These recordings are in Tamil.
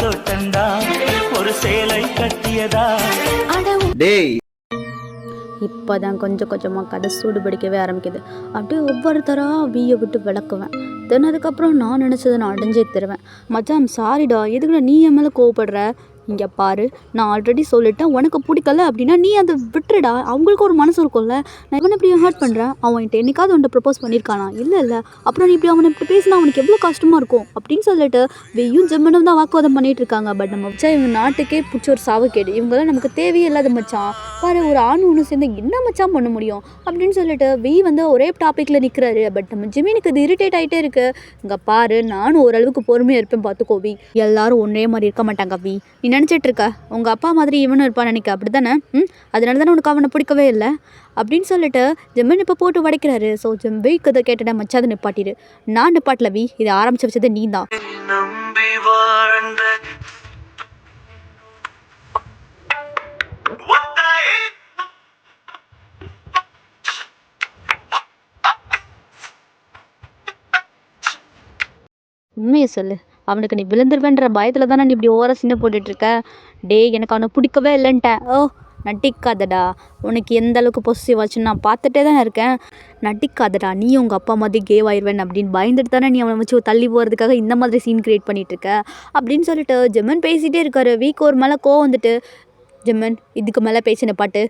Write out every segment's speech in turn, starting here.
தோட்டந்தா ஒரு சேலை கட்டியதா. டேய், இப்போதான் கொஞ்சம் கொஞ்சமாக கதை சூடு பிடிக்கவே ஆரம்பிக்குது. அப்படியே ஒவ்வொருத்தராக வீயை விட்டு விளக்குவேன். தென் அதுக்கப்புறம் நான் நினச்சதை நான் அடைஞ்சே தருவேன். மச்சான் சாரிடா, எதுக்குடா நீ என் மேலே கோவப்படுற? இங்கே பாரு, நான் ஆல்ரெடி சொல்லிட்டேன், உனக்கு பிடிக்கல அப்படின்னா நீ அதை விட்டுடா. அவங்களுக்கு ஒரு மனசு இருக்கும்ல. நான் இவனை இப்படி ஹர்ட் பண்ணுறேன், அவன் என்கிட்ட என்னைக்காவது அவன்கிட்ட ப்ரப்போஸ் பண்ணியிருக்கானா? இல்லை. அப்புறம் நீ இப்படி அவனை இப்படி பேசினா அவனுக்கு எவ்வளோ கஷ்டமாக இருக்கும் அப்படின்னு சொல்லிட்டு வெய்யும் ஜெம்மனும் தான் வாக்குவாதம் பண்ணிட்டு இருக்காங்க. பட் நம்ம வச்சா இவங்க நாட்டுக்கே பிடிச்ச ஒரு சாவக்கேடு, இவங்கெல்லாம் நமக்கு தேவையே இல்லாத மச்சான். பாரு, ஒரு ஆண் ஒன்று சேர்ந்து என்ன மச்சான் பண்ண முடியும் அப்படின்னு சொல்லிட்டு வெய் வந்து ஒரே டாப்பிக்கில் நிற்கிறாரு. பட் நம்ம ஜிமினுக்கு இது இரிட்டேட் ஆகிட்டே இருக்கு. இங்கே பாரு, நானும் ஓரளவுக்கு பொறுமையாக இருப்பேன், பார்த்துக்கோ வி. எல்லாரும் ஒன்றே மாதிரி இருக்க மாட்டாங்க வி. நீ நினச்சிட்டு இருக்க உங்கள் அப்பா மாதிரி இவனும் இருப்பான்னு நினைக்க, அப்படி தானே? அதனால தானே உனக்கு அவனை பிடிக்கவே இல்லை அப்படின்னு சொல்லிட்டு ஜெம்மன் இப்போ போட்டு உடைக்கிறாரு. ஸோ வெய்க்கு அதை கேட்டுட்டா, மச்சா அதை நிப்பாட்டிடு. நான் நிப்பாட்டல வி, இதை ஆரம்பிச்சு வச்சது நீ தான். உண்மையை சொல்லு, அவனுக்கு நீ விழுந்துருவேன்ற பயத்தில் தானே நீ இப்படி ஓர சின்ன போட்டுட்ருக்க? டே, எனக்கு அவனை பிடிக்கவே இல்லைன்ட்டேன். ஓ, நட்டிக்காதடா. உனக்கு எந்த அளவுக்கு பொசிட்டிவ் ஆச்சுன்னு நான் பார்த்துட்டே தானே இருக்கேன். நட்டிக்காதடா, நீ உங்கள் அப்பா மாதிரி கேவாயிருவேன் அப்படின்னு பயந்துட்டு தானே நீ அவனை வச்சு தள்ளி போகிறதுக்காக இந்த மாதிரி சீன் க்ரியேட் பண்ணிகிட்ருக்க அப்படின்னு சொல்லிட்டு ஜெம்மன் பேசிகிட்டே இருக்காரு. வீக் ஒரு மேலே கோவம் வந்துட்டு, ஜெம்மன் இதுக்கு மேலே பேசின பாட்டு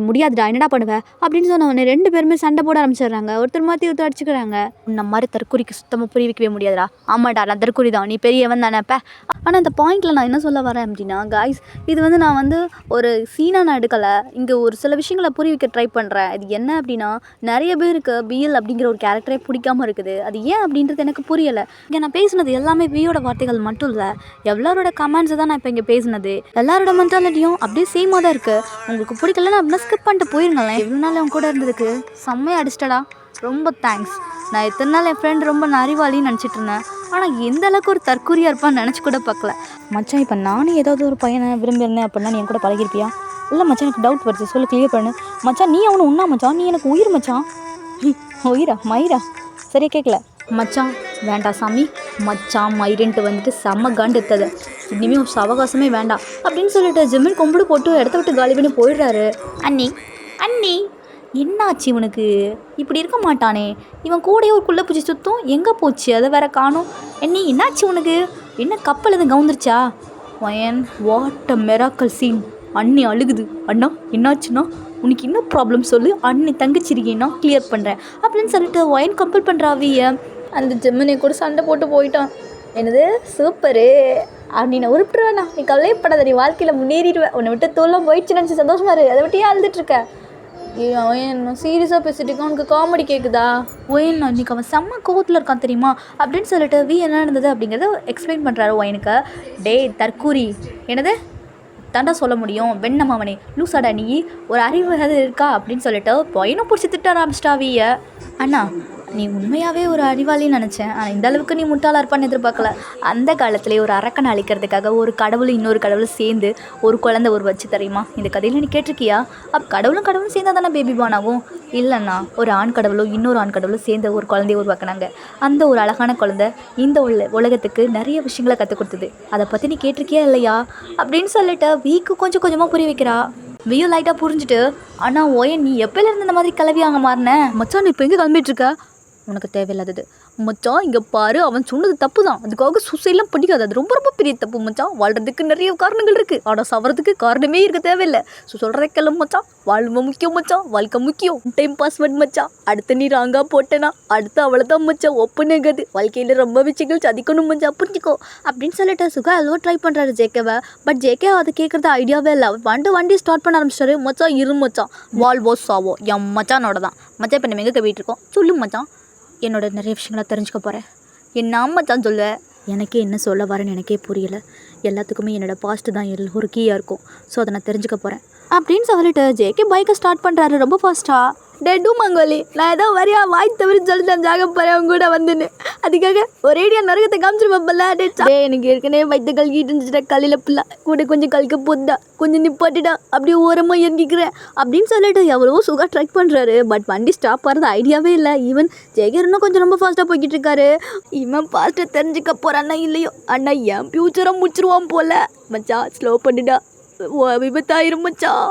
முடியாதுடா, என்னடா பண்ணுவேன் அப்படின்னு சொன்னவொடனே ரெண்டு பேருமே சண்டை போட ஆரம்பிச்சிடுறாங்க. ஒருத்தர் மாற்றி ஒருத்தர் அடிச்சுக்கிறாங்க. இந்த மாதிரி தற்கொலைக்கு சுத்தமாக புரிய வைக்கவே முடியாதுடா. ஆமாடா, நான் தற்கொலை தான், நீ பெரியவன் தானேப்ப. ஆனால் இந்த பாயிண்டில் நான் என்ன சொல்ல வரேன் அப்படின்னா, காய்ஸ், இது வந்து நான் வந்து ஒரு சீனாக நான் எடுக்கலை. இங்கே ஒரு சில விஷயங்களை புரிய வைக்க ட்ரை பண்ணுறேன். இது என்ன அப்படின்னா, நிறைய பேருக்கு பிஎல் அப்படிங்கிற ஒரு கேரக்டரே பிடிக்காமல் இருக்குது. அது ஏன் அப்படின்றது எனக்கு புரியலை. இங்கே நான் பேசுனது எல்லாமே வியோட வார்த்தைகள் மட்டும் இல்லை, எல்லாரோட கமெண்ட்ஸை தான் நான் இப்போ இங்கே பேசினது. எல்லாரோட மென்டாலிட்டியும் அப்படியே சேமாக தான் இருக்குது. உங்களுக்கு பிடிக்கலன்னா அப்படின்னா ஸ்கிப் பண்ணிட்டு போயிருங்களேன். எவ்வளோ நாள் அவன் கூட இருந்ததுக்கு செம்மையாக அடிச்சிட்டடா, ரொம்ப தேங்க்ஸ். நான் எத்தனை நாள் என் ஃப்ரெண்ட் ரொம்ப அறிவாளின்னு நினச்சிட்டு இருந்தேன், ஆனால் எந்த அளவுக்கு ஒரு தற்கொலையாக இருப்பான்னு நினச்சி கூட பார்க்கல. மச்சான், இப்போ நானும் ஏதாவது ஒரு பையனை விரும்பியிருந்தேன் அப்படின்னா நீ என் கூட பழகிருப்பியா? இல்லை மச்சான், எனக்கு டவுட் வருது, சொல்லு, கிளியர் பண்ணு. மச்சான், நீ அவனை உண்ணா மச்சான், நீ எனக்கு உயிர் மச்சான். உயிரா மயிரா? சரியா கேட்கல மச்சான். வேண்டாம் சாமி, மச்சான் மயிருன்ட்டு வந்துட்டு செம்ம காண்டு எடுத்தது. இனிமேல் ஒரு அவகாசமே வேண்டாம் அப்படின்னு சொல்லிட்டு ஜிம்மில் கும்பிடு போட்டு இடத்த விட்டு காலி பண்ணி போயிடுறாரு. அண்ணி அண்ணி, என்னாச்சு இவனுக்கு? இப்படி இருக்க மாட்டானே, இவன் கூடயே ஒரு குள்ளை பூச்சி சுத்தம், எங்கே போச்சு? அதை வேற காணும். அண்ணி, என்னாச்சு உனக்கு? என்ன கப்பல் எதுவும் கவுந்துருச்சா? வயன், வாட் அ மிராக்கல் சீன். அண்ணி அழுகுது. அண்ணா என்னாச்சுன்னா, உனக்கு என்ன ப்ராப்ளம் சொல்லு, அண்ணி தங்கச்சிருக்கேன்னா கிளியர் பண்ணுறேன் அப்படின்னு சொல்லிட்டு ஒயன் கம்பல் பண்ணுறாவிய. அந்த ஜெமினி கூட சண்டை போட்டு போயிட்டான். என்னது சூப்பரு, அப்படி நான் உருப்பிடுவேண்ணா, நீ கவலைப்படாத, நீ வாழ்க்கையில் முன்னேறிடுவேன், உன்னை விட்டு தோல்லாம் போயிடுச்சு நினச்சி சந்தோஷமா இரு, அதை விட்டு ஏன் அழுதுட்டுருக்க? ஓயன் சீரியஸாக பேசிட்டு இருக்கான், உனக்கு காமெடி கேட்குதா? ஓயன், இன்றைக்கி அவன் செம்ம கோவத்தில் இருக்கான் தெரியுமா அப்படின்னு சொல்லிட்டு வி என்ன நடந்தது அப்படிங்கிறத எக்ஸ்பிளைன் பண்ணுறாரு ஒயனுக்கு. டே தற்கூரி, என்னது தாண்டா சொல்ல முடியும், வெண்ணம் அவனே லூசாடா, நீ ஒரு அறிவு இருக்கா அப்படின்னு சொல்லிட்டு ஒயனும் பிடிச்சி திட்ட ஆரம்பிச்சிட்டா விய. அண்ணா, நீ உண்மையாகவே ஒரு அறிவாளின்னு நினச்சேன், ஆனால் இந்த அளவுக்கு நீ முட்டாளாக இருப்பான்னு எதிர்பார்க்கல. அந்த காலத்துலேயே ஒரு அரக்கனை அழிக்கிறதுக்காக ஒரு கடவுள் இன்னொரு கடவுள் சேர்ந்து ஒரு குழந்தை ஒரு வச்சு தெரியுமா? இந்த கதையில் நீ கேட்டிருக்கியா? கடவுளும் சேர்ந்தால் தானே பேபி பான் ஆகும். இல்லைண்ணா, ஒரு ஆண் கடவுளும் இன்னொரு ஆண் கடவுளும் சேர்ந்து ஒரு குழந்தைய உருவாக்குனாங்க. அந்த ஒரு அழகான குழந்தை இந்த உலகத்துக்கு நிறைய விஷயங்களை கற்றுக் கொடுத்தது. அதை பற்றி நீ கேட்டிருக்கியா இல்லையா அப்படின்னு சொல்லிட்டு வீக்கு கொஞ்சம் கொஞ்சமாக புரிய வைக்கிறா. வியூ லைட்டாக புரிஞ்சுட்டு, ஆனால் ஓயன் நீ எப்போலேருந்து இந்த மாதிரி கிளவியாங்க மாறினேன்? மச்சான், நீ இப்போ எங்கே கிளம்பிட்டுருக்க? உனக்கு தேவையில்லாதது மச்சான். இங்கே பாரு, அவன் சொன்னது தப்பு தான், அதுக்காக சூசைட்லாம் படிக்காது, அது ரொம்ப ரொம்ப பெரிய தப்பு மச்சான். வாழ்கிறதுக்கு நிறைய காரணங்கள் இருக்குது, ஆனால் சவறதுக்கு காரணமே இருக்க தேவையில்லை. ஸோ சொல்கிறக்கெல்லாம் மச்சான், வாழ்வு முக்கியம் மச்சான், வாழ்க்கை முக்கியம், டைம் பாஸ்வேர்ட் மச்சான். அடுத்த நீ ராங்கா போட்டேனா அடுத்து அவ்வளோதான் மச்சான், ஒப்புனேங்கிறது. வாழ்க்கையில் ரொம்ப விஷயங்கள் சதிக்கணும் மச்சான், புரிஞ்சிக்கோ அப்படின்னு சொல்லிட்டு சுகா எவ்வளோ ட்ரை பண்ணுறாரு ஜேகேவை. பட் ஜேகே அது கேட்குறது ஐடியாவே இல்லை. வண்டி ஸ்டார்ட் பண்ண ஆரம்பிச்சிட்டாரு. மச்சான் இரு மச்சான், வால்வோ சாவோ என் மச்சானோட தான் மச்சான். இப்போ நம்ம எங்கே வீட்டு இருக்கோம் சொல்லு மச்சான், என்னோட நிறைய விஷயங்களை தெரிஞ்சுக்க போகிறேன். என்ன மச்சான் சொல்ல? எனக்கே என்ன சொல்ல வரேன்னு எனக்கே புரியலை. எல்லாத்துக்குமே என்னோடய பாஸ்ட்டு தான் ஒரு கீயாக இருக்கும். ஸோ அதை நான் தெரிஞ்சுக்க போகிறேன் அப்படின்னு சொல்லிட்டு ஜேகே பைக்கை ஸ்டார்ட் பண்ணுறாரு ரொம்ப ஃபாஸ்ட்டாக. டே டூமாங்கோலி, நான் ஏதோ வரையா வாய் தவிர சொல்லிட்டேன் ஜாக போகிறேன் அவங்க கூட வந்துன்னு. அதுக்காக ஒரேடியா நரகத்தை காமிச்சிருப்பல. டே எனக்கு ஏற்கனவே வயிற்று கல்கிட்டு இருந்துச்சுட்டா காலையில் பிள்ளை கூட கொஞ்சம் கல்க போதா கொஞ்சம் நிப்பாட்டிடா அப்படியே ஓரமாக இறங்கிக்கிறேன் அப்படின்னு சொல்லிட்டு எவ்வளவோ சுகா ட்ரை பண்ணுறாரு. பட் வண்டி ஸ்டாப் ஆகிறது ஐடியாவே இல்லை. ஈவன் ஜெயகரனும் கொஞ்சம் ரொம்ப ஃபாஸ்ட்டாக போய்கிட்டு இருக்காரு. இவன் ஃபாஸ்ட்டாக தெரிஞ்சுக்க போகிறான்னா இல்லையோ அண்ணா என் ஃப்யூச்சரை முடிச்சிருவான் போல. மச்சான் ஸ்லோ பண்ணிடா, விபத்தாயிரும் மச்சான்.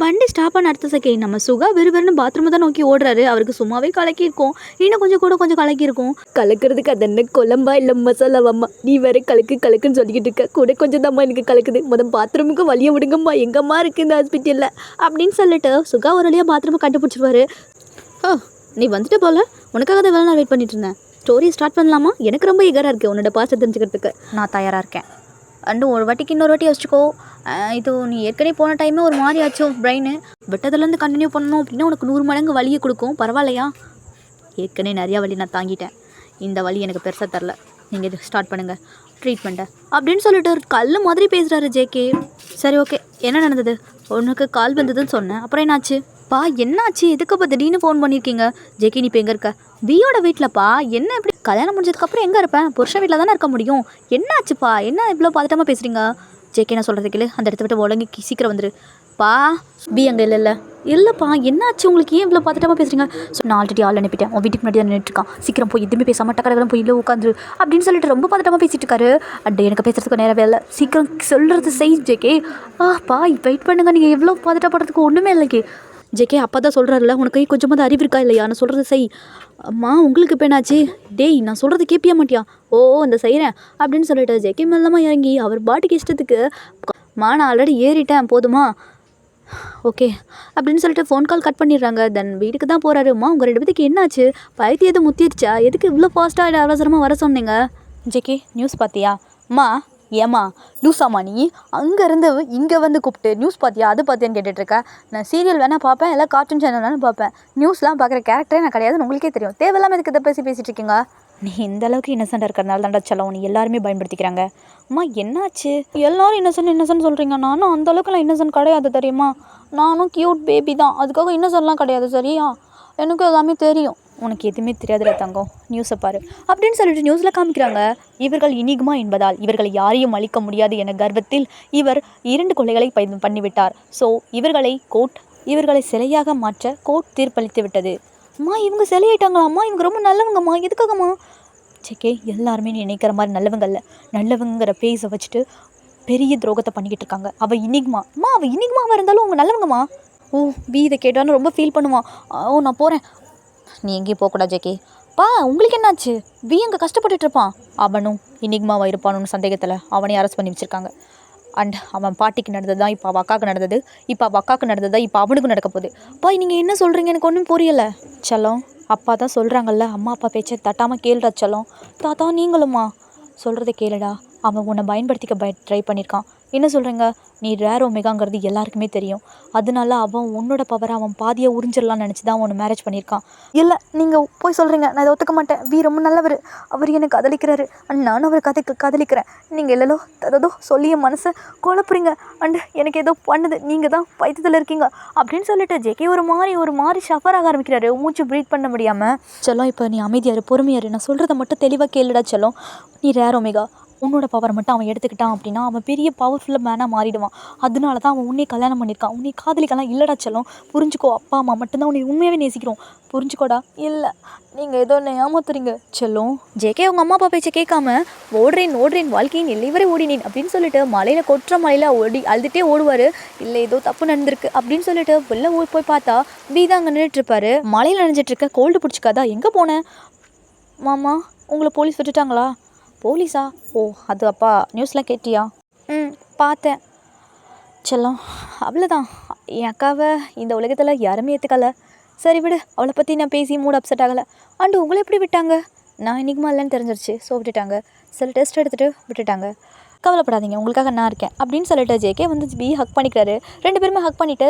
வண்டி ஸ்டாப் பண்ண அடுத்த செகண்ட் நம்ம சுகா வெறுவெறுன்னு பாத்ரூமை தான் நோக்கி ஓடுறாரு. அவருக்கு சும்மாவே கலக்கியிருக்கும், இன்னும் கொஞ்சம் கலக்கியிருக்கும். கலக்கிறதுக்கு அது என்ன குழம்பா இல்லை மசாலாவாம்மா, நீ வேற கலக்குன்னு சொல்லிக்கிட்டு இருக்க. கூட கொஞ்சம் தான்மா எனக்கு கலக்குது, முதல் பாத்ரூமுக்கு வழியை விடுங்கம்மா, எங்கம்மா இருக்குது இந்த ஹாஸ்பிட்டலில் அப்படின்னு சொல்லிட்டு சுகா ஒரு வழியாக பாத்ரூமை கண்டுபிடிச்சிருவாரு. ஓ நீ வந்துட்டு போல, உனக்காக தான் வேலை நான் வெயிட் பண்ணிட்டு இருந்தேன். ஸ்டோரி ஸ்டார்ட் பண்ணலாமா? எனக்கு ரொம்ப ஈகராக இருக்குது உன்னோட பாஸ்ட்டை தெரிஞ்சுக்கிறதுக்கு. நான் தயாராக இருக்கேன். அண்டு ஒரு வாட்டிக்கு இன்னொரு வாட்டி யோசிச்சுக்கோ. இது நீ ஏற்கனவே போன டைமே ஒரு மாதிரி ஆச்சும் பிரெயின். விட்டதுலேருந்து கண்டினியூ பண்ணணும் அப்படின்னா உனக்கு 100 மடங்கு வலியை கொடுக்கும். பரவாயில்லையா? ஏற்கனவே நிறையா வலி நான் தாங்கிட்டேன், இந்த வலி எனக்கு பெருசாக தரல. நீங்கள் இது ஸ்டார்ட் பண்ணுங்கள் ட்ரீட்மெண்ட்டை அப்படின்னு சொல்லிட்டு ஒரு கல் மாதிரி பேசுகிறாரு ஜேகே. சரி ஓகே, என்ன நடந்தது? உனக்கு கால் வந்ததுன்னு சொன்னேன், அப்புறம் என்னாச்சு? பா என்னாச்சு? எதுக்குப்பா திடீர்னு ஃபோன் பண்ணியிருக்கீங்க? ஜேகே நீ இப்போ எங்கே இருக்க? வியோட வீட்டிலப்பா. என்ன இப்படி கல்யாணம் முடிஞ்சதுக்கப்புறம் எங்கே இருப்பேன்? புருஷன் வீட்டில் தானே இருக்க முடியும். என்னாச்சுப்பா? என்ன இவ்வளோ பதட்டமாக பேசுகிறீங்க? ஜேகே நான் சொல்கிறது கேளு, அந்த இடத்த விட்டு ஒழுங்கி சீக்கிரம் வந்துரு. பா பி அங்கே இல்லைப்பா என்னாச்சு உங்களுக்கு? ஏன் இவ்வளோ பதட்டமாக பேசுகிறீங்க? ஸோ நான் ஆல்ரெடி ஆள் அனுப்பிட்டேன், உன் வீட்டுக்கு முன்னாடி தான் நின்றுட்டுருக்கான். சீக்கிரம் போய் எதுவுமே பேசாமல் டக்கடலாம் போய் இல்லை உட்காந்துரு அப்படின்னு சொல்லிட்டு ரொம்ப பதட்டமாக பேசிகிட்டு இருக்காரு. அண்ட் எனக்கு பேசுகிறதுக்கு நேரவே இல்லை, சீக்கிரம் சொல்கிறது செய் ஜேகே. பா வெயிட் பண்ணுங்கள், நீங்கள் எவ்வளோ பதட்டப்படுறதுக்கு ஒன்றுமே இல்லைக்கே. ஜேகே அப்பா தான் சொல்கிறாருல, உனக்கு கொஞ்சமாக அறிவு இருக்கா இல்லையா? நான் சொல்கிறது செய். அம்மா உங்களுக்கு இப்போ என்னாச்சு? டேய் நான் சொல்கிறது கேட்பியா மாட்டியா? ஓ இந்த செய்கிறேன் அப்படின்னு சொல்லிட்டு ஜேகே மெல்லமாக இறங்கி அவர் பாட்டுக்கு இஷ்டத்துக்கு நான் ஆல்ரெடி ஏறிட்டேன் போதுமா ஓகே அப்படின்னு சொல்லிட்டு ஃபோன் கால் கட் பண்ணிடுறாங்க. தென் வீட்டுக்கு தான் போகிறாரு. அம்மா உங்கள் 2 பேத்துக்கு என்னாச்சு? பைத்தியம் எதுவும் முத்திடுச்சா? எதுக்கு இவ்வளோ ஃபாஸ்ட்டாக அவசரமாக வர சொன்னீங்க? ஜேகே நியூஸ் பார்த்தியா? அம்மா ஏம்மா லூஸாம்மா நீ? அங்கேருந்து இங்கே வந்து கூப்பிட்டு நியூஸ் பார்த்தியா அது பார்த்தியான்னு கேட்டுட்ருக்க. நான் சீரியல் வேணால் பார்ப்பேன், இல்லை கார்ட்டூன் சேனல் வேணாலும் பார்ப்பேன், நியூஸ்லாம் பார்க்குற கேரக்டரே நான் கிடையாதுன்னு உங்களுக்கே தெரியும். தேவையில்லாமல் இதுக்கு இதை பேசிகிட்டு இருக்கீங்க. நீ இந்த அளவுக்கு இன்னசென்ட்டாக இருக்கிறனால தான்டா செல்லம் நீ எல்லாருமே பயன்படுத்திக்கிறாங்க. அம்மா என்னாச்சு? எல்லோரும் இன்னசென்ட் சொல்கிறீங்க. நானும் அந்தளவுக்குலாம் இன்னசென்ட் கிடையாது தெரியுமா? நானும் க்யூட் பேபி தான், அதுக்காக இன்னசென்ட்லாம் கிடையாது சரியா? எனக்கு எல்லாமே தெரியும். உனக்கு எதுவுமே தெரியாதுல தங்கம், நியூஸை பாரு அப்படின்னு சொல்லிட்டு நியூஸில் காமிக்கிறாங்க. இவர்கள் இனிகுமா என்பதால் இவர்களை யாரையும் அழிக்க முடியாது என கர்வத்தில் இவர் 2 கொலைகளை பண்ணிவிட்டார். ஸோ இவர்களை சிலையாக மாற்ற கோர்ட் தீர்ப்பளித்து விட்டது. அம்மா இவங்க சிலையாயிட்டாங்களாம்மா, இவங்க ரொம்ப நல்லவங்கம்மா. எதுக்காகம்மா? ஜேகே எல்லாருமே நீ நினைக்கிற மாதிரி நல்லவங்கல்ல, நல்லவங்கிற பேஸை வச்சுட்டு பெரிய துரோகத்தை பண்ணிக்கிட்டு இருக்காங்க. அவள் இனிகுமாவாக இருந்தாலும் அவங்க நல்லவங்கம்மா. ஓ வி இதை கேட்டாலும் ரொம்ப ஃபீல் பண்ணுவான். ஓ நான் போகிறேன். நீ எங்கேயும் போகக்கூடாது ஜேகே. பா உங்களுக்கு என்னாச்சு? வி அங்கே கஷ்டப்பட்டுட்டு இருப்பான். அவனும் இனிகுமாவாக இருப்பானுன்னு சந்தேகத்தில் அவனையும் அரெஸ்ட் பண்ணி வச்சுருக்காங்க. அண்ட் அவன் பாட்டிக்கு நடந்தது தான் இப்போ அவள் அக்காவுக்கு நடந்தது, இப்போ அவள் அக்காவுக்கு நடந்தது தான் இப்போ அவனுக்கும் நடக்க போகுது. பா நீங்கள் என்ன சொல்கிறீங்க? எனக்கு ஒன்றும் புரியலை. செல்லம் அப்பா தான் சொல்கிறாங்கல்ல, அம்மா அப்பா பேச்சை தட்டாமல் கேளுடா செல்லம். தாத்தா நீங்களும்மா சொல்கிறத கேளுடா. அவன் உன்னை பயன்படுத்திக்க ட்ரை பண்ணியிருக்கான். என்ன சொல்கிறீங்க? நீ ரேர் ஒமேகாங்கிறது எல்லாருக்குமே தெரியும். அதனால அவன் உன்னோட பவரை அவன் பாதியை உறிஞ்சிடலான்னு நினச்சி தான் அவனை மேரேஜ் பண்ணியிருக்கான். இல்லை நீங்கள் போய் சொல்கிறீங்க, நான் இதை ஒத்துக்க மாட்டேன். வி ரொம்ப நல்லவர், அவர் எனக்கு காதலிக்கிறாரு அண்ட் நானும் அவர் காதலிக்கிறேன். நீங்கள் இல்லைலோ ஏதோ சொல்லி என் மனசை குழப்புறீங்க அண்டு எனக்கு ஏதோ பண்ணுது, நீங்கள் தான் பைத்தியத்தில் இருக்கீங்க அப்படின்னு சொல்லிட்டு ஜேகே ஒரு மாதிரி ஷஃபர் ஆக ஆரம்பிக்கிறாரு, மூச்சு ப்ரீத் பண்ண முடியாமல். செல்லம் இப்போ நீ அமைதியாரு, பொறுமையாரு, நான் சொல்கிறத மட்டும் தெளிவாக கேளுடா செல்லம். நீ ரேர் ஒமேகா, உன்னோட பவரை மட்டும் அவன் எடுத்துக்கிட்டான் அப்படின்னா அவன் பெரிய பவர்ஃபுல்லாக மேனாக மாறிடுவான். அதனால தான் அவன் உன்னை கல்யாணம் பண்ணியிருக்கான். உன்னை காதலிக்கலாம் இல்லைடா செல்லம், புரிஞ்சுக்கோ. அப்பா அம்மா மட்டும்தான் உன்னை உண்மையாகவே நேசிக்கிறோம், புரிஞ்சுக்கோடா. இல்லை நீங்கள் ஏதோ என்ன ஏமாத்துறீங்க செல்லம். ஜேகே அவங்க அம்மா அப்பா பேச்சை கேட்காம ஓடுறேன் வாழ்க்கையின் எல்லை வரை ஓடினேன் அப்படின்னு சொல்லிட்டு மலையில் கொட்டுற மலையில் அழுதுகிட்டே ஓடுவார். இல்லை ஏதோ தப்பு நடந்திருக்கு அப்படின்னு சொல்லிட்டு வெளில போய் பார்த்தா வி தான் அங்கே நின்றுட்டுருப்பாரு. மலையில் நினைஞ்சிட்ருக்க கோல்டு பிடிச்சிக்காதா? எங்கே போனேன் மாமா? உங்களை போலீஸ் விட்டுட்டாங்களா? போலீஸா? ஓ அது அப்பா நியூஸ்லாம் கேட்டியா? பார்த்தேன் செல்லம். அவ்வளோதான், என் அக்காவை இந்த உலகத்தில் யாருமே ஏற்றுக்கல. சரி விடு, அவளை பற்றி நான் பேசி மூட் அப்செட் ஆகலை. அண்டு உங்களை எப்படி விட்டாங்க? நான் இன்றைக்குமா இல்லைன்னு தெரிஞ்சிருச்சு, ஸோ விட்டுட்டாங்க. சில டெஸ்ட் எடுத்துகிட்டு விட்டுட்டாங்க. கவலைப்படாதீங்க, உங்களுக்காக நான் இருக்கேன் அப்படின்னு சொல்லிட்டு ஜேகே வந்து வி ஹக் பண்ணிக்கிறாரு. 2 பேருமே ஹக் பண்ணிவிட்டு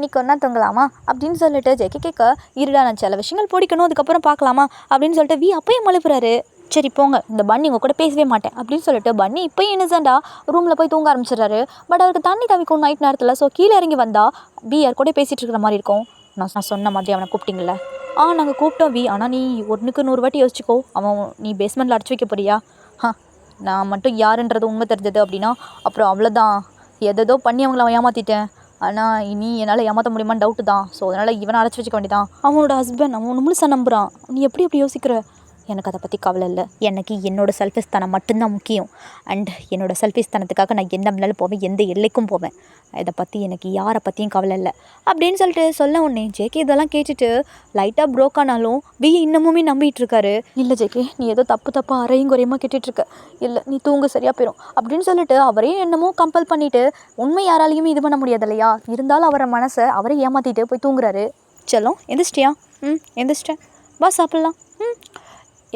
நீ கொண்டா தங்கலாமா அப்படின்னு சொல்லிட்டு ஜேகே கேட்க, இருடா நான் சில விஷயங்கள் பிடிக்கணும் அதுக்கப்புறம் பார்க்கலாமா அப்படின்னு சொல்லிட்டு வி அப்பையும் மழுப்புறாரு. சரி போங்க, இந்த பன்னி உங்கள் கூட பேசவே மாட்டேன் அப்படின்னு சொல்லிட்டு பன்னி இப்போயும் இன்னசென்ட்டாக ரூமில் போய் தூங்க ஆரம்பிச்சிடுறாரு. பட் அவருக்கு தண்ணி தவிக்கும் நைட் நேரத்தில். ஸோ கீழே இறங்கி வந்தால் வி யார் கூட பேசிகிட்டு இருக்கிற மாதிரி இருக்கும். நான் சொன்ன மாதிரி அவனை கூப்பிட்டீங்கள? நாங்கள் கூப்பிட்டோம் வி. ஆனால் நீ 1க்கு 100 வாட்டி யோசிச்சுக்கோ. நீ பேஸ்மெண்ட்டில் அடைச்சி வைக்க போறியா? நான் மட்டும் யாருன்றது உண்மை தெரிஞ்சது அப்படின்னா அப்புறம் அவ்வளோதான். எதோ பண்ணி அவங்கள ஏமாற்றிட்டேன். ஆனால் இனி என்னால் ஏமாற்ற முடியுமான்னு டவுட்டு தான். ஸோ அதனால் இவனை அடைச்சி வச்சுக்க வேண்டியதான். அவனோட ஹஸ்பண்ட் அவன் முழுசாக நம்புகிறான். நீ எப்படி யோசிக்கிற? எனக்கு அதை பற்றி கவலை இல்லை. எனக்கு என்னோடய செல்ஃபிஷ் தனம் மட்டும்தான் முக்கியம். அண்ட் என்னோடய செல்ஃபிஷ் தனத்துக்காக நான் எந்த முன்னாலும் போவேன், எந்த எல்லைக்கும் போவேன். இதை பற்றி எனக்கு யாரை பற்றியும் கவலை இல்லை அப்படின்னு சொல்லிட்டு சொல்ல உடனே ஜேகே இதெல்லாம் கேட்டுட்டு லைட்டாக ப்ரோக் ஆனாலும் வி இன்னமுமே நம்பிட்டு இருக்காரு. இல்லை ஜேகே, நீ ஏதோ தப்பாக அரையும் குறையமாக கேட்டுட்ருக்க. இல்லை நீ தூங்க சரியாக போயிடும் அப்படின்னு சொல்லிட்டு அவரையும் என்னமோ கம்பல் பண்ணிவிட்டு உண்மை யாராலையுமே இது பண்ண முடியாது இல்லையா? இருந்தாலும் அவரை மனசை அவரே ஏமாற்றிட்டு போய் தூங்குறாரு. செல்லம் எந்திரிச்சிட்டியா? எந்திரிச்சிட்டேன், வா சாப்பிட்லாம்.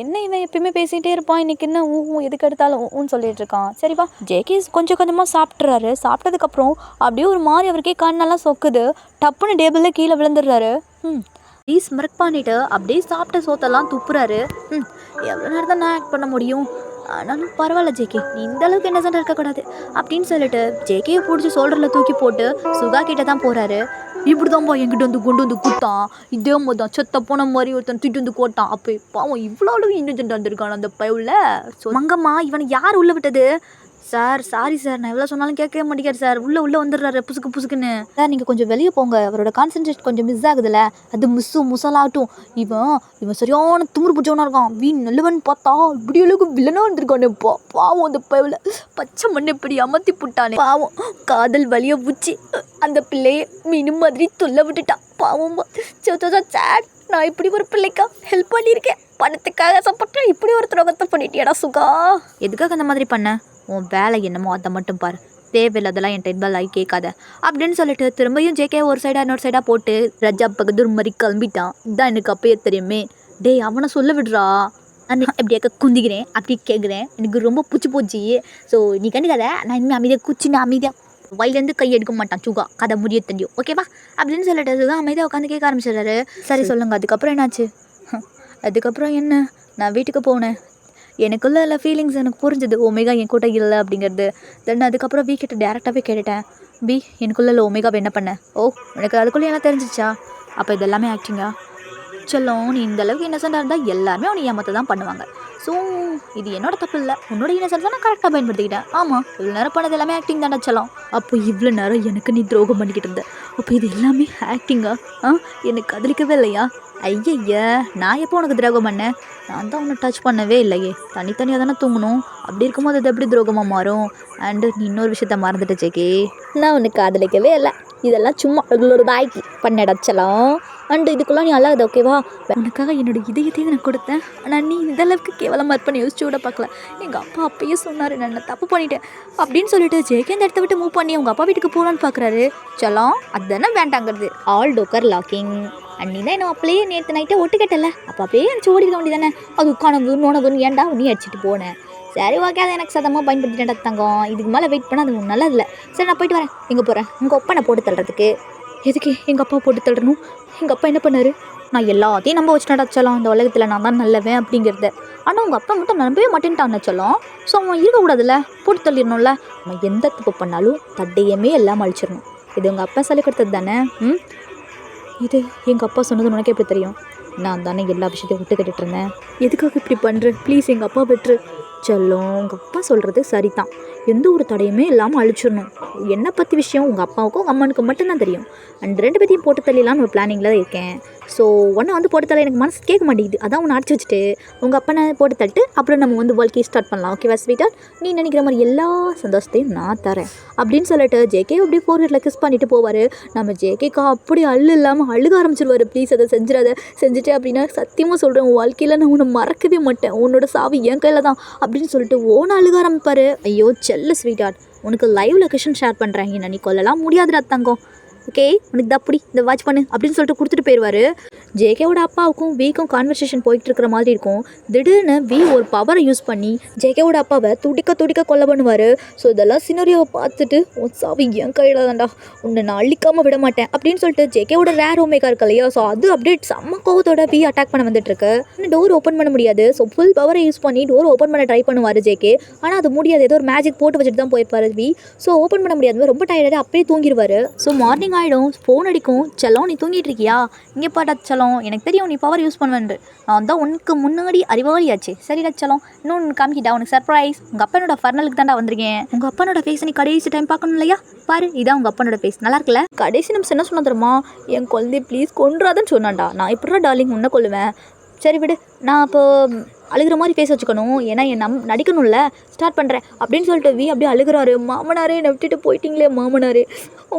என்ன இவன் எப்பயுமே பேசிகிட்டே இருப்பான், இன்றைக்கி என்ன எதுக்கு எடுத்தாலும் ஊன்னு சொல்லிட்டு இருக்கான். சரிப்பா. ஜேகே கொஞ்சம் கொஞ்சமாக சாப்பிட்றாரு. சாப்பிட்டதுக்கப்புறம் அப்படியே ஒரு மாதிரி அவருக்கே கண்ணெல்லாம் சொக்குது. டப்புன்னு டேபிளில் கீழே விழுந்துடுறாரு. ஸ்மிர்க் பண்ணிவிட்டு அப்படியே சாப்பிட்ட சோத்தெல்லாம் துப்புறாரு. எவ்வளோ நேரம் தான் நான் ஆக்ட் பண்ண முடியும்? ஆனாலும் பரவாயில்ல ஜேகே, நீ இந்த அளவுக்கு இன்னசென்ட்டாக இருக்கக்கூடாது அப்படின்னு சொல்லிட்டு ஜேகேயை பிடிச்சி சோல்டரில் தூக்கி போட்டு சுகா கிட்ட தான் போகிறாரு. இப்படி தான்ப்பா என்கிட்ட வந்து கொண்டு வந்து கொடுத்தான். இதே மாதிரி தான் செத்த போன மாதிரி ஒருத்தன் திட்டு வந்து போட்டான். அப்போ பாவம் இவ்வளோ அளவு இன்னசென்ட்டாக இருந்திருக்கான் அந்த பைவில். மங்கம்மா இவனை யார் உள்ளே விட்டது? சார் சாரி சார், நான் எவ்வளோ சொன்னாலும் கேட்கவே மாட்டேங்கிறார் சார். உள்ளே வந்துடுறாரு புசுக்குன்னு. சார் நீங்கள் கொஞ்சம் வெளியே போங்க, அவரோட கான்சன்ட்ரேட் கொஞ்சம் மிஸ் ஆகுதுல்ல. அது முசலாகட்டும். இவன் சரியான திமிரு பிடிச்சவனா இருக்கான். வீண் நல்லவன் பார்த்தா இப்படி அளவுக்கு வில்லனாக இருந்திருக்கானே. பாவம் அந்த பைவில் பச்சை மண்ணை இப்படி அமர்த்தி புட்டானே. பாவம் காதல் வலியை பூச்சி அந்த பிள்ளையை மீனும் மாதிரி தொல்ல விட்டுட்டான். பாவம் சேட். நான் இப்படி ஒரு பிள்ளைக்கா ஹெல்ப் பண்ணியிருக்கேன். பணத்துக்காக சப்போர்ட் இப்படி ஒரு துரோகத்தை பண்ணிட்டியடா சுகா. எதுக்காக அந்த மாதிரி பண்ண? உன் வேலை என்னமோ அதை மட்டும் பாரு. தேவையில்லாதெல்லாம் என் டென்பால் ஆகி கேட்காத அப்படின்னு சொல்லிட்டு திரும்பியும் ஜேகே ஒரு சைடாக இன்னொரு சைடாக போட்டு ரஜா பகதூர் மாதிரி கிளம்பிட்டான். இதான் எனக்கு அப்பயே தெரியுமே. டேய் அவனை சொல்ல விடுறா. நான் எப்படியாக்க குந்திக்கிறேன் அப்படி கேட்குறேன். எனக்கு ரொம்ப பிடிச்சி போச்சு. ஸோ நீ கண்டுக்காத. நான் இனிமேல் அமைதியாக குச்சின்னு அமைதியாக வயலேருந்து கை எடுக்க மாட்டான் சுகா. கதை முடிய தெரியும் ஓகேவா அப்படின்னு சொல்லிட்டு சுகா அமைதியாக உட்காந்து கேட்க ஆரம்பிச்சிடுறாரு. சரி சொல்லுங்கள், அதுக்கப்புறம் என்னாச்சு? அதுக்கப்புறம் என்ன, நான் வீட்டுக்கு போனேன். எனக்குள்ள இல்லை ஃபீலிங்ஸ் எனக்கு புரிஞ்சுது. ஒமேகா என் கூட இல்லை அப்படிங்கிறது. தென் அதுக்கப்புறம் வி கிட்ட டேரெக்டாகவே கேட்டுட்டேன். வி எனக்குள்ள இல்லை ஒமேகாவை என்ன பண்ண? எனக்கு அதுக்குள்ளே என்ன தெரிஞ்சிச்சா? அப்போ இதெல்லாமே ஆக்டிங்கா? சொல்லும் நீ இந்த அளவுக்கு இன்னசென்ட்டாக இருந்தால் எல்லாருமே அவனை ஏமாற்ற தான் பண்ணுவாங்க. ஸோ இது என்னோட தப்பு இல்லை, உன்னோட இன்னசென்ஸ் நான் கரெக்டாக பயன்படுத்திக்கிட்டேன். ஆமாம், இவ்வளோ நேரம் பண்ணது எல்லாமே ஆக்டிங் தானே சொல்லலாம். அப்போ இவ்வளோ நேரம் எனக்கு நீ துரோகம் பண்ணிக்கிட்டு இருந்த. அப்போ இது எல்லாமே ஆக்டிங்கா? எனக்கு காதலிக்கவே இல்லையா? ஐயய்யா, நான் எப்போ உனக்கு துரோகம் பண்ணேன்? நான் தான் உன்னை டச் பண்ணவே இல்லையே. தனித்தனியாக தானே தூங்கணும். அப்படி இருக்கும்போது அது எப்படி துரோகமாக மாறும்? அண்டு நீ இன்னொரு விஷயத்த மறந்துட்டு ஜேகே, நான் உனக்கு காதலிக்கவே இல்லை. இதெல்லாம் சும்மா ஒரு தாய்க்கு பண்ணடச்சலாம். அண்டு இதுக்குள்ளே நீ அழாத ஓகேவா? உனக்காக என்னோடய இதயத்தையும் நான் கொடுத்தேன். ஆனால் நீ இந்தளவுக்கு கேவலமாக இருப்பேன்னு யோசிச்சு விட பார்க்கல. எங்கள் அப்பா அப்பயே சொன்னார் நான் தப்பு பண்ணிட்டேன் அப்படின்னு சொல்லிட்டு ஜேகே இந்த இடத்த விட்டு மூவ் பண்ணி அவங்க அப்பா வீட்டுக்கு போகலான்னு பார்க்குறாரு. சலாம் அதுதானே வேண்டாங்கிறது. All டோக்கர் locking. அண்ணி தான் என்ன அப்படியே நேற்று நைட்டே ஒட்டு கேட்டல. அப்போ அப்படியே எனக்கு ஓடிக்க வேண்டியதானே. அது கனவுன்னு ஏன்டா நீ அடிச்சுட்டு போனேன். சரி ஓகே, அதை எனக்கு சதமாக பயன்படுத்திட்டேன் தங்கம். இதுக்கு மேலே வெயிட் பண்ணால் அது நல்லா இல்லை. சரி நான் போயிட்டு வரேன். எங்கே போகிறேன்? உங்கள் அப்பா நான் போட்டு தள்ளுறதுக்கு. எதுக்கு எங்கள் அப்பா போட்டு தள்ளணும்? எங்கள் அப்பா என்ன பண்ணார்? நான் எல்லாத்தையும் நம்ப வச்சுட்டா சொல்லலாம். இந்த உலகத்தில் நான் தான் நல்லவேன் அப்படிங்கிறத. ஆனால் உங்கள் அப்பா மட்டும் நம்பவே மாட்டேன்ட்டான்னு சொல்லலாம். ஸோ அவன் இருக்கக்கூடாதுல்ல, போட்டு தள்ளிடணும்ல. அவன் எந்த தப்பு பண்ணாலும் தட்டையுமே எல்லாம் அழிச்சிடணும். இது உங்கள் அப்பா சொல்லி கொடுத்தது தானே? இது எங்கள் அப்பா சொன்னது உனக்கு எப்படி தெரியும்? நான் தானே எல்லா விஷயத்தையும் விட்டு கட்டிட்டு இருந்தேன். எதுக்காக இப்படி பண்ணுறேன்? ப்ளீஸ் எங்கள் அப்பா விட்டுரு. சொல்லும் உங்கள் அப்பா சொல்கிறது சரி தான். எந்த ஒரு தடையுமே இல்லாமல் அழிச்சிடணும். என்னை பற்றி விஷயம் உங்கள் அப்பாவுக்கும் உங்கள் அம்மனுக்கும் மட்டும்தான் தெரியும். அண்ட் 2 பேத்தையும் போட்டு தள்ளிடலான்னு ஒரு பிளானிங்கில் தான் இருக்கேன். ஸோ ஒன்றை போட்டு தள்ள எனக்கு மனசு கேட்க மாட்டேங்குது. அதான் உன்னை அடிச்சு வச்சுட்டு உங்கள் அப்பனை போட்டு தள்ளிட்டு அப்புறம் நம்ம வாழ்க்கையை ஸ்டார்ட் பண்ணலாம். ஓகேவா ஸ்வீட்டா? நீ நினைக்கிற மாதிரி எல்லா சந்தோஷத்தையும் நான் தரேன் அப்படின்னு சொல்லிட்டு ஜேகே அப்படியே ஃபோர்ஹெட்டில் கிஸ் பண்ணிட்டு போவார். நம்ம ஜேகேக்கா அப்படி இல்லாமல் அழுக ஆரம்பிச்சிருவார். ப்ளீஸ் அதை செஞ்சுட்டு அப்படின்னா சத்தியமாக சொல்கிறேன், உன் வாழ்க்கையில் நான் உன்னை மறக்கவே மாட்டேன். உன்னோட சாவி என் கையில் தான் அப்படின்னு சொல்லிட்டு ஓன அழுக ஆரம்பிப்பார். ஐயோ செல்ல ஸ்வீட்டார்ட், உனக்கு லைவ் லொக்கேஷன் ஷேர் பண்ணுறேன். என்ன நீ கொல்லலாம் முடியாதுடா தங்கம். ஓகே உனக்கு தப்படி இந்த வாட்ச் பண்ணு அப்படின்னு சொல்லிட்டு கொடுத்துட்டு போயிடுவார். ஜேகேவோட அப்பாவுக்கும் வீக்கும் கான்வர்சேஷன் போயிட்டு இருக்கிற மாதிரி இருக்கும். திடீர்னு வி ஒரு பவரை யூஸ் பண்ணி ஜேகேவோட அப்பாவை துடிக்க கொல்ல பண்ணுவார். ஸோ இதெல்லாம் சினரியோவை பார்த்துட்டு உன் சாவி என் கையில் தான்டா, உன்னை நான் அழிக்காமல் விட மாட்டேன் அப்படின்னு சொல்லிட்டு ஜேகேவோட ரேர் ஒமேகா இருக்கு இல்லையா, ஸோ அது அப்படியே செம்ம கோவத்தோட வி அட்டாக் பண்ண வந்துட்டுருக்கு. டோர் ஓப்பன் பண்ண முடியாது. ஸோ ஃபுல் பவரை யூஸ் பண்ணி டோர் ஓப்பன் பண்ண ட்ரை பண்ணுவார் ஜேகே. ஆனால் அது முடியாது. ஏதோ ஒரு மேஜிக் போட்டு வச்சுட்டு தான் போயிருப்பார் வி. ஸோ ஓப்பன் பண்ண முடியாது. ரொம்ப டயர்டாக அப்படியே தூங்கிடுவார். ஸோ மார்னிங் ஈவினிங் ஆகிடும், ஃபோன் அடிக்கும். செல்லம் நீ தூங்கிட்டு இருக்கியா? இங்கே பாட்டா செல்லம், எனக்கு தெரியும் நீ பவர் யூஸ் பண்ணுவேன். நான் தான் உனக்கு முன்னாடி அறிவாளியாச்சு. சரிடா செல்லம், இன்னொன்று காமிக்கிட்டா உனக்கு சர்ப்ரைஸ். உங்கள் அப்பனோட ஃபர்னலுக்கு தாண்டா வந்திருக்கேன். உங்கள் அப்பனோட ஃபேஸ் நீ கடைசி டைம் பார்க்கணும் இல்லையா? பாரு, இதான் உங்கள் அப்பனோட ஃபேஸ். நல்லா இருக்குல்ல? கடைசி நிமிஷம் என்ன சொன்னா தெரியுமா? என் குழந்தைய ப்ளீஸ் கொன்றாதுன்னு சொன்னான்டா. நான் எப்படா டார்லிங் உன்னை கொல்லுவேன்? சரி விடு, நான் அப்போ அழுகிற மாதிரி பேச வச்சுக்கணும், ஏன்னா என் நடிக்கணும்ல. ஸ்டார்ட் பண்ணுறேன் அப்படின்னு சொல்லிட்டு வி அப்படியே அழுகிறாரு. மாமனாரே என்னை விட்டுட்டு போயிட்டீங்களே மாமனாரே,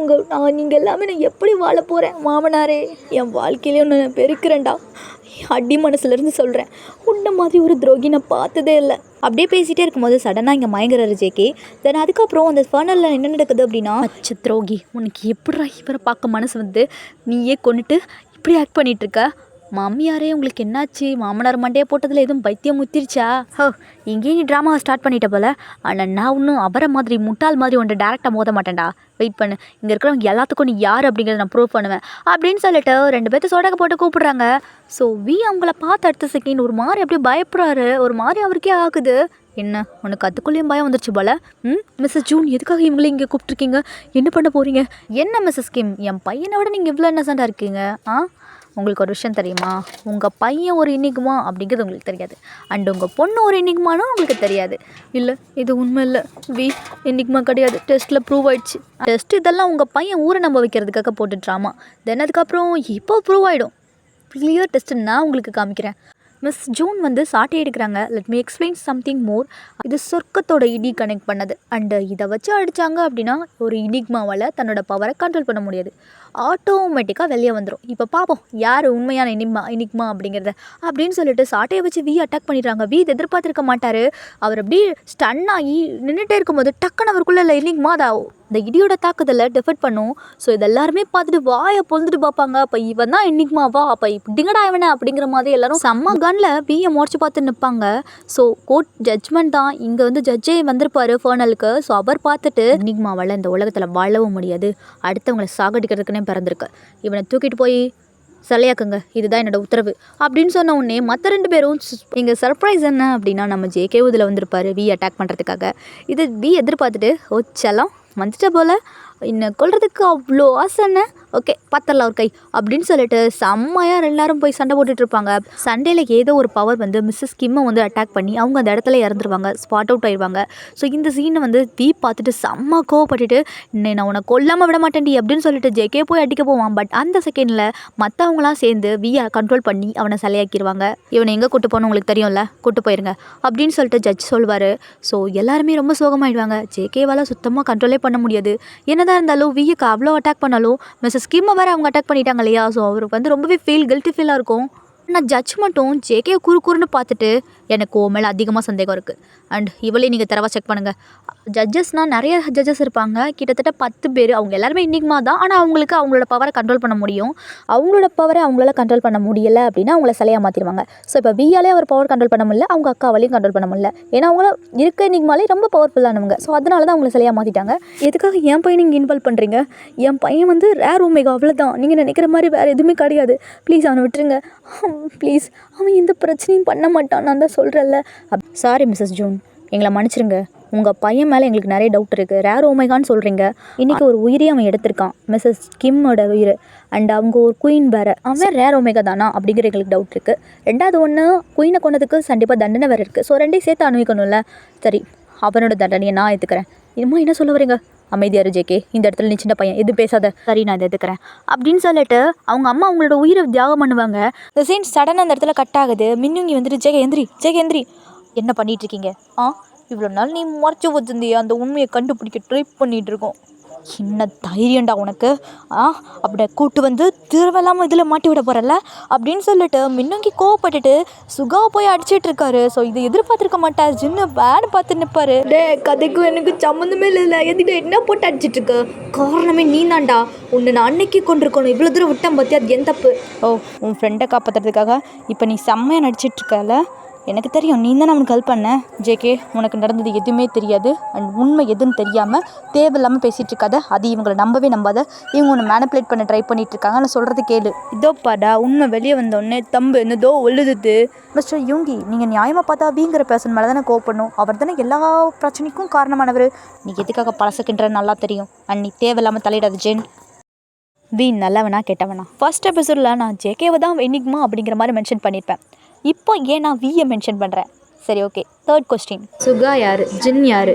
நீங்கள் எல்லாமே நான் எப்படி வாழ போகிறேன் மாமனாரே? என் வாழ்க்கையிலே ஒன்று நான் பெருக்கிறேன்டா. அடி மனசுலேருந்து சொல்கிறேன், உன்ன மாதிரி ஒரு துரோகி நான் பார்த்ததே இல்லை. அப்படியே பேசிகிட்டே இருக்கும்போது சடனாக இங்கே மயங்குறாரு ஜேகே. தென் அதுக்கப்புறம் அந்த ஃபர்னலில் என்ன நடக்குது அப்படின்னா, அச்ச துரோகி, உனக்கு எப்படா இவரை பார்க்க மனசு வந்து நீயே கொண்டுட்டு இப்படி ஆக்ட் பண்ணிகிட்ருக்க? மாமியாரே உங்களுக்கு என்னாச்சு? மாமனார் மண்டையை போட்டதில் எதுவும் பைத்தியம் முத்திருச்சா? இங்கேயும் நீ ட்ராமாவை ஸ்டார்ட் பண்ணிட்ட போல. ஆனால் நான் இன்னும் அவரை மாதிரி முட்டாள் மாதிரி ஒன்று டேரெக்டாக மோத மாட்டேன்டா. வெயிட் பண்ணு, இங்கே இருக்கிறவங்க எல்லாத்துக்கும் நீ யார் அப்படிங்கிறத நான் ப்ரூவ் பண்ணுவேன் அப்படின்னு சொல்லிட்டு 2 பேர்த்து சோடாக்க போட்டு கூப்பிடுறாங்க. ஸோ வி அவங்கள பார்த்து அடுத்த செகண்ட் ஒரு மாதிரி அப்படியே பயப்படுறாரு. ஒரு மாதிரி அவருக்கே ஆகுது. என்ன உனக்கு அதுக்குள்ளேயும் பயம் வந்துருச்சு போல? மிஸ்ஸஸ் ஜூன், எதுக்காக இவங்களே இங்கே கூப்பிட்ருக்கீங்க? என்ன பண்ண போகிறீங்க? என்ன மிஸ்ஸஸ் கிம், என் பையனை விட நீங்கள் இவ்வளோ இன்னசென்ட்டாக இருக்கீங்க? உங்களுக்கு ஒரு விஷயம் தெரியுமா? உங்கள் பையன் ஒரு இனிக்குமா அப்படிங்கிறது உங்களுக்கு தெரியாது, அண்ட் உங்கள் பொண்ணு ஒரு இனிக்குமானும் உங்களுக்கு தெரியாது. இல்லை, இது உண்மை இல்லை வி, இனிக்குமா கிடையாது, டெஸ்ட்டில் ப்ரூவ் ஆகிடுச்சு. டெஸ்ட் இதெல்லாம் உங்கள் பையன் ஊரை நம்ப வைக்கிறதுக்காக போட்டுட்ராமா. தென் அதுக்கப்புறம் இப்போ ப்ரூவ் ஆகிடும். கிளியர் டெஸ்ட்டு நான் உங்களுக்கு காமிக்கிறேன். மிஸ் ஜூன் வந்து சாட்டை எடுக்கிறாங்க. Let me explain something more. இது சொர்க்கத்தோட இடி கனெக்ட் பண்ணது. அண்டு இதை வச்சு அடித்தாங்க அப்படின்னா ஒரு இனிக்மாவால் தன்னோட பவரை கண்ட்ரோல் பண்ண முடியாது, ஆட்டோமேட்டிக்காக வெளியே வந்துடும். இப்போ பார்ப்போம் யார் உண்மையான இனிக்மா அப்படிங்கிறத அப்படின்னு சொல்லிட்டு சாட்டையை வச்சு வி அட்டாக் பண்ணிடுறாங்க. வி எதிர்பார்த்துருக்க மாட்டார். அவர் அப்படி ஸ்டன் ஆகி நின்றுட்டே இருக்கும்போது டக்குன்னு அவருக்குள்ளே இல்லை இனிக்மா அதாகும். இந்த இடியோட தாக்குதலை டெஃபெக்ட் பண்ணும். ஸோ இது எல்லாருமே பார்த்துட்டு வாயை பொழுதுட்டு பார்ப்பாங்க. அப்போ இவன் தான் என்னைக்குமாவா, அப்போ இப்படிங்கடா இவனை அப்படிங்கிற மாதிரி எல்லாரும் செம்ம கன்னில் பிஏ முறைச்சி பார்த்து நிற்பாங்க. ஸோ கோர்ட் ஜட்ஜ்மெண்ட் தான். இங்கே வந்து ஜட்ஜே வந்திருப்பார் ஃபர்னலுக்கு. ஸோ அவர் பார்த்துட்டு என்னைக்குமாவால் இந்த உலகத்தில் வாழவும் முடியாது, அடுத்தவங்களை சாகடிக்கிறதுக்குன்னே பிறந்திருக்கு, இவனை தூக்கிட்டு போய் சிலையாக்குங்க, இதுதான் என்னோட உத்தரவு அப்படின்னு சொன்ன உடனே மற்ற 2 பேரும் இங்கே சர்ப்ரைஸ் என்ன அப்படின்னா நம்ம ஜேகே இதில் வந்திருப்பார் வி அட்டாக் பண்ணுறதுக்காக. இது வி எதிர்பார்த்துட்டு ஓ செல்லம் வந்துட்ட போல், என்னை கொல்றதுக்கு அவ்வளோ ஆசை என்ன, ஓகே பார்த்துடலாம் ஒரு கை அப்படின்னு சொல்லிட்டு செம்மையாக எல்லாரும் போய் சண்டை போட்டுட்ருப்பாங்க. சண்டையில் ஏதோ ஒரு பவர் வந்து மிஸ்ஸஸ் கிம்மை வந்து அட்டாக் பண்ணி அவங்க அந்த இடத்துல இறந்துருவாங்க, ஸ்பாட் அவுட் ஆயிடுவாங்க. ஸோ இந்த சீனை வந்து வி பார்த்துட்டு செம்ம கோவப்பட்டுட்டு நான் உன்னை கொல்லாமல் விட மாட்டேன்டி அப்படின்னு சொல்லிட்டு ஜேகே போய் அடிக்க போவான். பட் அந்த செகண்டில் மற்றவங்களாம் சேர்ந்து வியை கண்ட்ரோல் பண்ணி அவனை சிலையாக்கிடுவாங்க. இவனை எங்கே கூட்டு போகணும் உங்களுக்கு தெரியும்ல, கூட்டு போயிருங்க அப்படின்னு சொல்லிட்டு ஜட்ஜ் சொல்வார். ஸோ எல்லாருமே ரொம்ப சோகமாயிடுவாங்க. ஜேகேவால் சுத்தமாக கண்ட்ரோலே பண்ண முடியாது. என்னதான் இருந்தாலும் விக்கு அவ்வளோ அட்டாக் பண்ணாலும் மிஸ்ஸஸ் கிம்மை வேறு அவங்க அட்டாக் பண்ணிட்டாங்க இல்லையா? ஸோ அவருக்கு வந்து ரொம்பவே கில்ட்டி ஃபீலாக இருக்கும். ஆனால் ஜட்ஜ் மட்டும் ஜேகே குறுன்னு பார்த்துட்டு எனக்கு ஓ மேலே அதிகமாக சந்தேகம் இருக்குது, அண்ட் இவளே நீங்கள் தரவா செக் பண்ணுங்கள். ஜட்ஜஸ்னால் நிறைய ஜட்ஜஸ் இருப்பாங்க, கிட்டத்தட்ட 10 பேர். அவங்க எல்லாருமே இன்றைக்குமா தான். ஆனால் அவங்களுக்கு அவங்களோட பவரை கண்ட்ரோல் பண்ண முடியும். அவங்களோட பவரை அவங்களால கண்ட்ரோல் பண்ண முடியலை அப்படின்னா அவங்கள சிலையாக மாற்றிடுவாங்க. ஸோ இப்போ வியாலே அவர் பவர் கண்ட்ரோல் பண்ண முடியல, அவங்க அக்காவாலையும் கண்ட்ரோல் பண்ண முடியல. ஏன்னா அவங்கள இருக்க இன்றைக்குமாலே ரொம்ப பவர்ஃபுல்லானவங்க. ஸோ அதனால தான் அவங்கள சிலையாக மாற்றிட்டாங்க. எதுக்காக என் பையன் நீங்கள் இன்வால்வ் பண்ணுறீங்க? என் பையன் வந்து ரேர் ஒமேகா, அவ்வளோதான். நீங்கள் நினைக்கிற மாதிரி வேறு எதுவுமே கிடையாது. ப்ளீஸ் அவனை விட்டுருங்க ப்ளீஸ், அவன் எந்த பிரச்சனையும் பண்ண மாட்டான், நான் தான் சொல்கிறேன்ல. சாரி மிஸ்ஸஸ் ஜூன், எங்களை மன்னிச்சிருங்க. உங்கள் பையன் மேலே எங்களுக்கு நிறைய டவுட் இருக்குது. ரேர் ஓமேகான்னு சொல்கிறீங்க, இன்றைக்கி ஒரு உயிரே அவன் எடுத்திருக்கான், மிஸ்ஸஸ் கிம்மோட உயிர். அண்ட் அவங்க ஒரு குயின் வேறு, அவன் ரேர் ஓமேகா தானா அப்படிங்கிற எங்களுக்கு டவுட் இருக்குது. 2வது ஒன்று, குயினை கொண்டதுக்கு கண்டிப்பாக தண்டனை வேறு இருக்குது. ஸோ 2ஐயும் சேர்த்து அனுபவிக்கணும்ல. சரி, அவனோட தண்டனையை நான் ஏற்றுக்கிறேன். இதுமா என்ன சொல்ல வரீங்க? அமைதியாரு ஜேகே, இந்த இடத்துல நீ சின்ன பையன், எது பேசாத. சரி, நான் இதை எடுத்துக்கிறேன் அப்படின்னு சொல்லிட்டு அவங்க அம்மா அவங்களோட உயிரை தியாகம் பண்ணுவாங்க. இந்த சீன் சடனாக அந்த இடத்துல கட் ஆகுது. மின்னுங்கி வந்துட்டு ஜேகே எந்திரி, என்ன பண்ணிகிட்ருக்கீங்க? இவ்வளோ நாள் நீ மறைச்சி வச்சிருந்திய அந்த உண்மையை கண்டுபிடிக்க ட்ரை பண்ணிகிட்டு இருக்கோம். என்ன தைரியண்டா உனக்கு? அப்படியே கூட்டு வந்து திருவல்லாமல் இதில் மாட்டி விட போகிறல்ல அப்படின்னு சொல்லிட்டு மின்னங்கி கோவப்பட்டுட்டு சுகாவை போய் அடிச்சிட்டு இருக்காரு. ஸோ இதை எதிர்பார்த்துருக்க மாட்டார். ஜின்னு வேன் பார்த்து நிற்பாரு. டே, கதைக்கும் எனக்கு சம்மந்தமே இல்லை, எதிட்ட என்ன போட்டு அடிச்சிட்டு இருக்க? காரணமே நீ தான்டா, உன்னை நான் அன்னைக்கு கொண்டிருக்கணும், இவ்வளோ தூரம் விட்டேன் பார்த்தியா, அது என் தப்பு. உன் ஃப்ரெண்டை காப்பாற்றுறதுக்காக இப்போ நீ செம்மையாக நடிச்சிட்டு இருக்கல, எனக்கு தெரியும் நீ தான் அவனுக்கு ஹெல்ப் பண்ண. ஜேகே, உனக்கு நடந்தது எதுவுமே தெரியாது, அண்ட் உண்மை எதுன்னு தெரியாமல் தேவையில்லாமல் பேசிகிட்டு இருக்காத. அது இவங்களை நம்பாத. இவங்க ஒன்று மேனிப்புலேட் பண்ண ட்ரை பண்ணிட்டு இருக்காங்க. நான் சொல்கிறது கேளு. இதோ பாடா, உண்மை வெளியே வந்தோடனே தம்பு என்னதோ ஒழுதுது. மிஸ்டர் யூங்கி, நீங்கள் நியாயமாக பார்த்தா வீங்கிற பர்சன் மேலே தானே கோவப்படணும். அவர் தானே எல்லா பிரச்சனைக்கும் காரணமானவர். நீ எதுக்காக பழசக்கின்ற நல்லா தெரியும், அண்ட் நீ தேவையில்லாமல் தலையிடாது ஜென். வி நல்லவனா கெட்டவனா? ஃபர்ஸ்ட் எபிசோடில் நான் ஜேகேவை தான் எனிக்மா அப்படிங்கிற மாதிரி மென்ஷன் பண்ணியிருப்பேன். இப்போ ஏன் நான் வியை மென்ஷன் பண்ணுறேன்? சரி, ஓகே. தேர்ட் கொஸ்டின், சுகா யார், ஜின் யார்,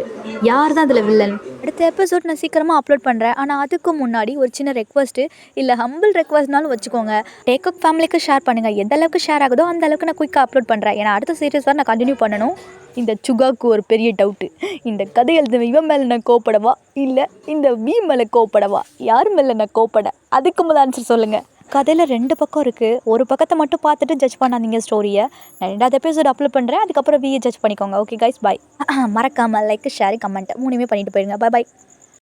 யார் தான் அதில் வில்லன்? அடுத்த எபிசோட் நான் சீக்கிரமாக அப்லோட் பண்ணுறேன். ஆனால் அதுக்கு முன்னாடி ஒரு சின்ன ரெக்வஸ்ட்டு, இல்லை ஹம்பிள் ரெக்வஸ்ட்னாலும் வச்சுக்கோங்க. டேக்அப் ஃபேமிலிக்கு ஷேர் பண்ணுங்கள். எந்த அளவுக்கு ஷேர் ஆகுதோ அந்த அளவுக்கு நான் குயிக்காக அப்லோட் பண்ணுறேன். ஏன்னா அடுத்த சீரியஸ் வரை நான் கண்டினியூ பண்ணணும். இந்த சுகாவுக்கு ஒரு பெரிய டவுட்டு, இந்த கதை எழுதுன இவன் மேலே நான் கோப்படவா இல்லை இந்த வி மேலே கோப்படவா, யார் மேலே நான் கோப்பட? அதுக்கு முதல் ஆன்சர் சொல்லுங்கள். கதையில் 2 பக்கம் இருக்குது. ஒரு பக்கத்தை மட்டும் பார்த்துட்டு ஜட்ஜ் பண்ணாதீங்க ஸ்டோரியை. நான் 2வது எபிசோட் அப்லோட் பண்ணுறேன். அதுக்கப்புறம் வியை ஜட்ஜ் பண்ணிக்கோங்க. ஓகே கைஸ், பாய். மறக்காமல் லைக், ஷேர், கமெண்ட் 3மே பண்ணிட்டு போயிடுங்க. பாய்.